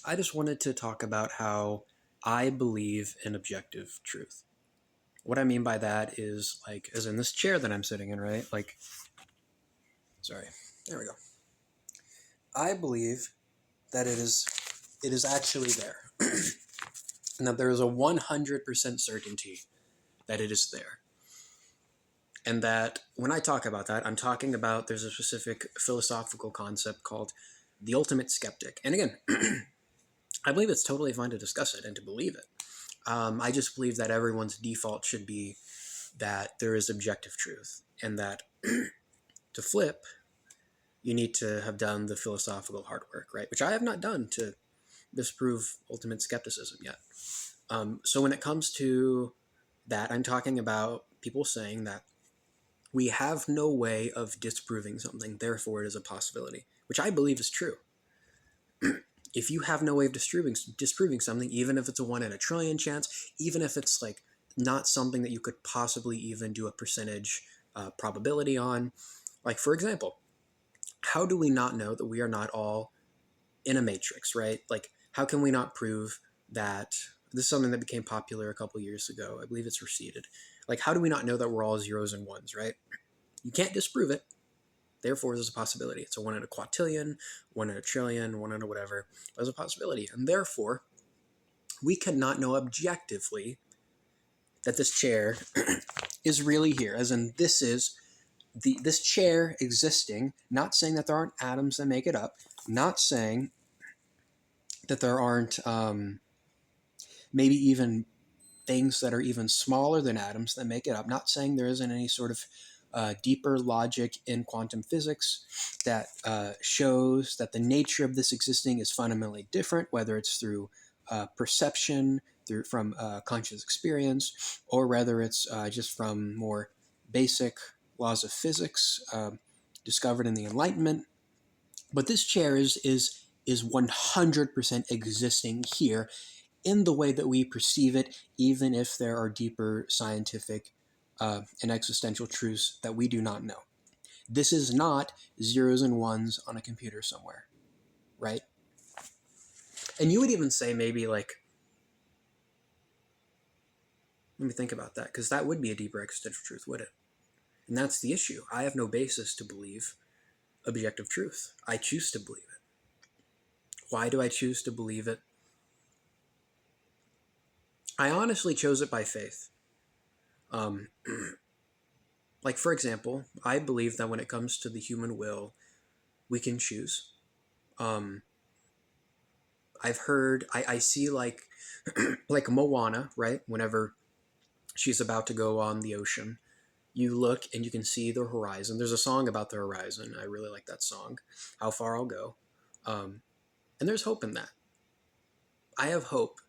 I just wanted to talk about how I believe in objective truth. What I mean by that is, like, as in this chair that I'm sitting in, right? Like, sorry, there we go. I believe that it is actually there, and that there is a 100% certainty that it is there. And that when I talk about that, I'm talking about there's a specific philosophical concept called the ultimate skeptic. And again, I believe it's totally fine to discuss it and to believe it. I just believe that everyone's default should be that there is objective truth, and that to flip, you need to have done the philosophical hard work, right? Which I have not done to disprove ultimate skepticism yet. So when it comes to that, I'm talking about people saying that we have no way of disproving something, therefore it is a possibility, which I believe is true. If you have no way of disproving something, even if it's a 1 in a trillion chance, even if it's like not something that you could possibly even do a percentage probability on, like for example, how do we not know that we are not all in a matrix, right? Like, how can we not prove that this is something that became popular a couple years ago? I believe it's receded. Like, how do we not know that we're all zeros and ones, right? You can't disprove it. Therefore, there's a possibility. It's a 1 in a quadrillion, 1 in a trillion, 1 in a whatever. There's a possibility. And therefore, we cannot know objectively that this chair is really here, as in this chair existing, not saying that there aren't atoms that make it up, not saying that there aren't maybe even things that are even smaller than atoms that make it up, not saying there isn't any sort of deeper logic in quantum physics that shows that the nature of this existing is fundamentally different, whether it's through perception, from conscious experience, or whether it's just from more basic laws of physics discovered in the Enlightenment. But this chair is 100% existing here in the way that we perceive it, even if there are deeper scientific and existential truths that we do not know. This is not zeros and ones on a computer somewhere, right? And you would even say maybe like, let me think about that, because that would be a deeper existential truth, would it? And that's the issue. I have no basis to believe objective truth. I choose to believe it. Why do I choose to believe it? I honestly chose it by faith. Um, like, for example, I believe that when it comes to the human will, we can choose. Um, I see like, like Moana, right? Whenever she's about to go on the ocean, you look and you can see the horizon. There's a song about the horizon. I really like that song, How Far I'll Go. Um, and there's hope in that. I have hope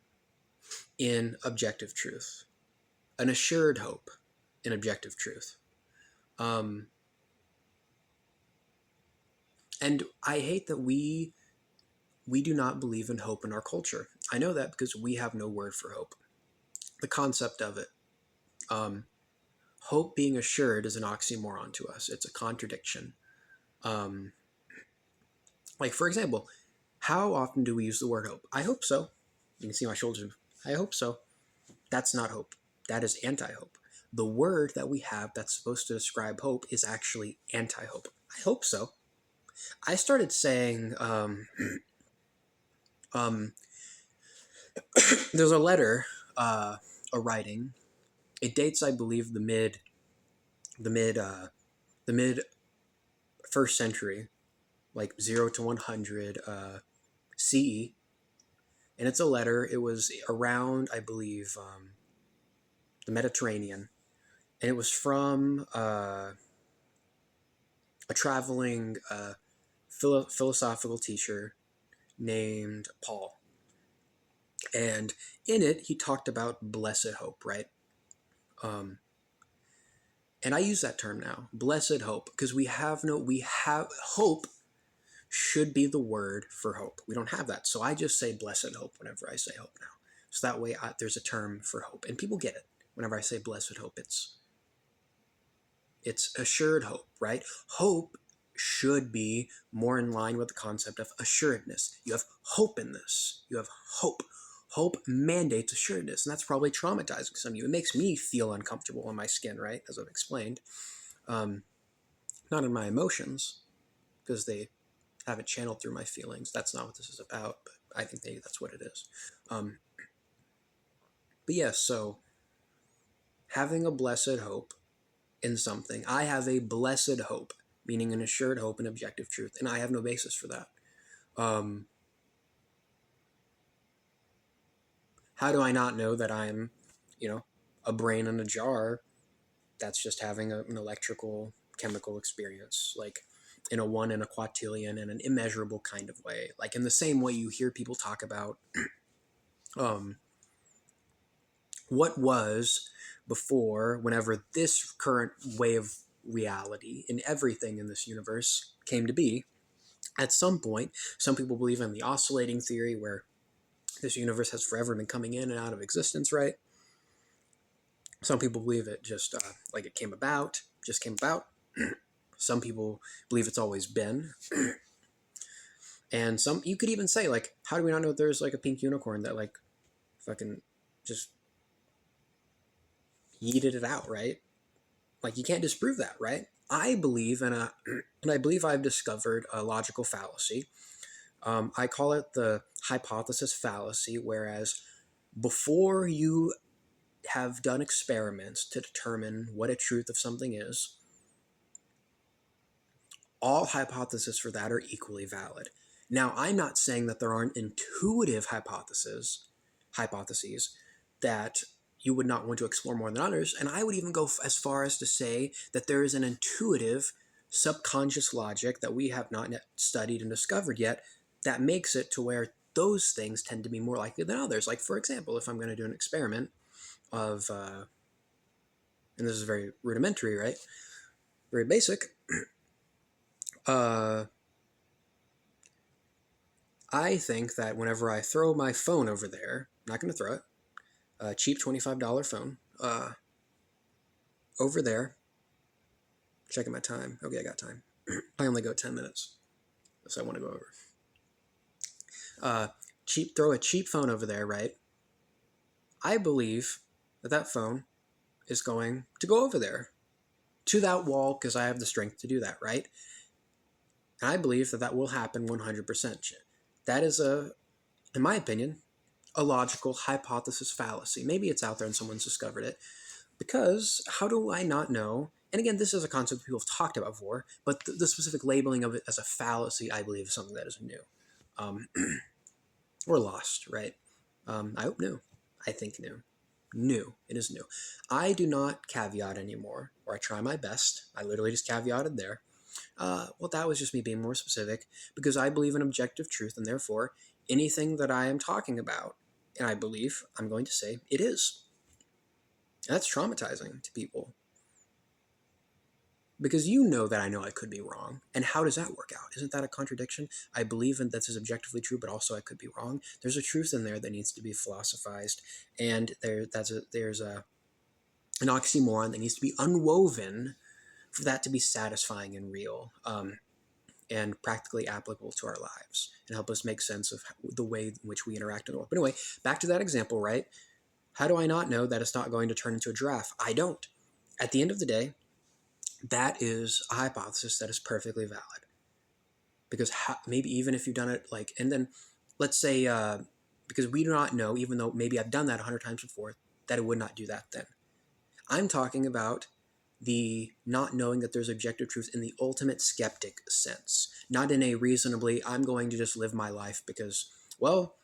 in objective truth, an assured hope in objective truth. Um, and I hate that we do not believe in hope in our culture. I know that because we have no word for hope. The concept of it. Um, Hope being assured is an oxymoron to us. It's a contradiction. Um, like, for example, how often do we use the word hope? I hope so. You can see my shoulders. I hope so. That's not hope. That is anti-hope. The word that we have that's supposed to describe hope is actually anti-hope. I hope so. I started saying, um, there's a letter, a writing. It dates, I believe, the mid, the mid first century, like 0 to 100 CE, and it's a letter. It was around, I believe, the Mediterranean, and it was from a traveling philosophical teacher named Paul, and in it he talked about blessed hope, right? Um, and I use that term now, blessed hope, because we have hope should be the word for hope. We don't have that. So I just say blessed hope whenever I say hope now. So that way there's a term for hope. And people get it. Whenever I say blessed hope, it's assured hope, right? Hope should be more in line with the concept of assuredness. You have hope in this. You have hope. Hope mandates assuredness, and that's probably traumatizing to some of you. It makes me feel uncomfortable in my skin, right, as I've explained. Not in my emotions, because they haven't channeled through my feelings. That's not what this is about, but I think that's what it is. But yes, so having a blessed hope in something. I have a blessed hope, meaning an assured hope and objective truth, and I have no basis for that. How do I not know that I'm, a brain in a jar that's just having an electrical chemical experience, like in a one in a quadrillion in an immeasurable kind of way, like in the same way you hear people talk about what was before, whenever this current way of reality in everything in this universe came to be. At some point, some people believe in the oscillating theory, where this universe has forever been coming in and out of existence, right? Some people believe it just like it came about, just came about. Some people believe it's always been. And some, you could even say, like, how do we not know there's like a pink unicorn that like fucking just yeeted it out, right? Like, you can't disprove that, right? I believe in and I believe I've discovered a logical fallacy. I call it the hypothesis fallacy, whereas before you have done experiments to determine what a truth of something is, all hypotheses for that are equally valid. Now, I'm not saying that there aren't intuitive hypotheses that you would not want to explore more than others, and I would even go as far as to say that there is an intuitive subconscious logic that we have not studied and discovered yet that makes it to where those things tend to be more likely than others. Like, for example, if I'm going to do an experiment of, and this is very rudimentary, right? Very basic. I think that whenever I throw my phone over there, I'm not going to throw it, a cheap $25 phone, over there, checking my time. Okay, I got time. I only go 10 minutes, so I want to go over. Throw a cheap phone over there, right? I believe that phone is going to go over there to that wall because I have the strength to do that, right? And I believe that will happen 100%. That is in my opinion, a logical hypothesis fallacy. Maybe it's out there and someone's discovered it. Because how do I not know? And again, this is a concept people have talked about before, but the specific labeling of it as a fallacy, I believe, is something that is new. Or lost, right? I hope new. I think new. New. It is new. I do not caveat anymore, or I try my best. I literally just caveated there. Well, that was just me being more specific, because I believe in objective truth, and therefore, anything that I am talking about, and I believe, I'm going to say, it is. And that's traumatizing to people. Because you know that I know I could be wrong. And how does that work out? Isn't that a contradiction? I believe that this is objectively true, but also I could be wrong. There's a truth in there that needs to be philosophized. And there's an oxymoron that needs to be unwoven for that to be satisfying and real, and practically applicable to our lives, and help us make sense of the way in which we interact in the world. But anyway, back to that example, right? How do I not know that it's not going to turn into a giraffe? I don't. At the end of the day, that is a hypothesis that is perfectly valid. Because maybe even if you've done it, like, and then let's say, because we do not know, even though maybe I've done that 100 times before, that it would not do that then. I'm talking about the not knowing that there's objective truth in the ultimate skeptic sense, not in a reasonably, I'm going to just live my life because, well,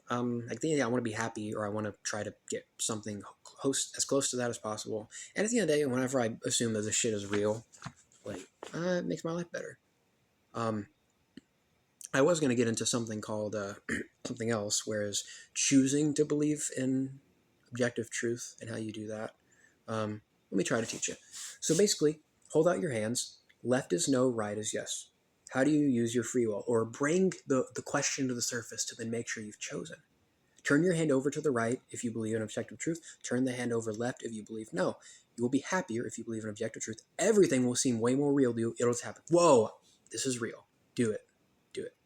I think I want to be happy, or I want to try to get something as close to that as possible. And at the end of the day, whenever I assume that this shit is real, like, it makes my life better. I was going to get into something called something else, whereas choosing to believe in objective truth and how you do that. Let me try to teach you. So basically, hold out your hands. Left is no, right is yes. How do you use your free will? Or bring the question to the surface to then make sure you've chosen. Turn your hand over to the right if you believe in objective truth. Turn the hand over left if you believe no. You will be happier if you believe in objective truth. Everything will seem way more real to you. It'll just happen. Whoa, This is real. Do it. Do it.